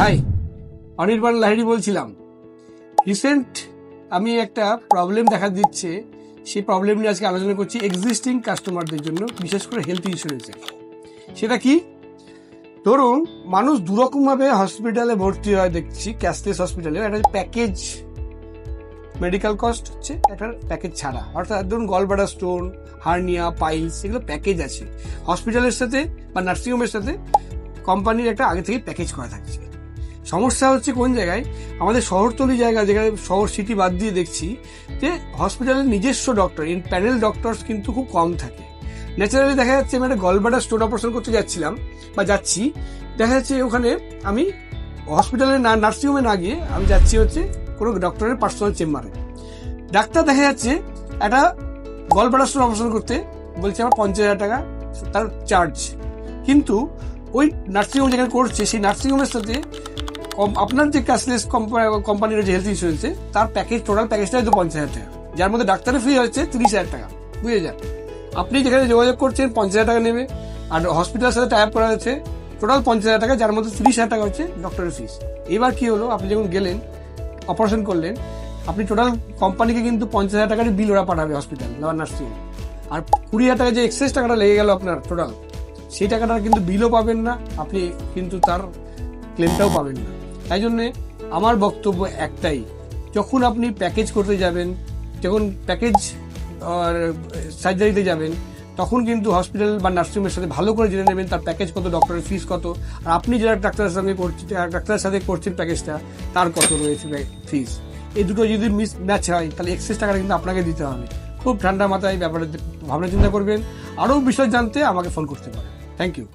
High, Anirban Lahiri বলছিলাম। Recent আমি একটা প্রবলেম দেখা দিচ্ছে, সেই প্রবলেম নিয়ে আজকে আলোচনা করছি এক্সিস্টিং কাস্টমারদের জন্য, বিশেষ করে হেলথ ইন্স্যুরেন্সের। সেটা কি? ধরুন, মানুষ দুরকমভাবে হসপিটালে ভর্তি হয় দেখছি, ক্যাশলেস হসপিটালে। একটা প্যাকেজ মেডিকেল কস্ট হচ্ছে, একটা প্যাকেজ ছাড়া। অর্থাৎ ধরুন গলব্লাডার স্টোন, হার্নিয়া, পাইলস, এগুলো প্যাকেজ আছে হসপিটালের সাথে বা নার্সিংহোমের সাথে। কোম্পানির একটা আগে থেকে প্যাকেজ করা থাকছে। সমস্যা হচ্ছে কোন জায়গায়, আমাদের শহরতলি জায়গা, যেখানে শহর সিটি বাদ দিয়ে দেখছি যে হসপিটালের নিজস্ব ডক্টর, ইন প্যানেল ডক্টরস কিন্তু খুব কম থাকে। ন্যাচারালি দেখা যাচ্ছে আমি একটা গলব্লাডার স্টোন অপারেশন করতে যাচ্ছিলাম বা যাচ্ছি, দেখা যাচ্ছে ওখানে আমি হসপিটালে না, নার্সিংহোমে না গিয়ে আমি যাচ্ছি হচ্ছে কোনো ডক্টরের পার্সোনাল চেম্বারে। ডাক্তার দেখা যাচ্ছে একটা গলব্লাডার স্টোন অপারেশন করতে বলছে আমার 50,000 টাকা তার চার্জ, কিন্তু ওই নার্সিংহোম যেখানে করছে সেই নার্সিংহোমের সাথে আপনার যে ক্যাশলেস কোম্পানির যে হেলথ ইন্স্যুরেন্সে তার প্যাকেজ, টোটাল প্যাকেজটা হয়তো 50,000 টাকা, যার মধ্যে ডাক্তারের ফি হচ্ছে 30,000 টাকা। বুঝে যান, আপনি যেখানে যোগাযোগ করছেন 50,000 টাকা নেবে, আর হসপিটালের সাথে টাই আপ করা হচ্ছে টোটাল 50,000 টাকা, যার মধ্যে 30,000 টাকা হচ্ছে ডক্টরের ফিস। এবার কি হলো, আপনি যখন গেলেন অপারেশন করলেন, আপনি টোটাল কোম্পানিকে কিন্তু 50,000 টাকার বিল ওরা পাঠাবে হসপিটাল বা নার্সিং, আর 20,000 টাকা যে এক্সেস টাকাটা লেগে গেল আপনার টোটাল, সেই টাকাটা কিন্তু বিলও পাবেন না আপনি, কিন্তু তার ক্লেমটাও পাবেন না। তাই জন্যে আমার বক্তব্য একটাই, যখন আপনি প্যাকেজ করতে যাবেন, যখন প্যাকেজ সার্জারিতে যাবেন, তখন কিন্তু হসপিটাল বা নার্সিংহোমের সাথে ভালো করে জেনে নেবেন তার প্যাকেজ কত, ডক্টরের ফিস কত, আর আপনি যারা ডাক্তারের সঙ্গে করছেন, ডাক্তারের সাথে করছেন প্যাকেজটা, তার কত রয়েছে ফিস। এই দুটো যদি মিস ম্যাচ হয় তাহলে এক্সেস টাকাটা কিন্তু আপনাকে দিতে হবে। খুব ঠান্ডা মাথায় ব্যাপারে ভাবনা চিন্তা করবেন। আরও বিষয় জানতে আমাকে ফোন করতে পারেন। Thank you.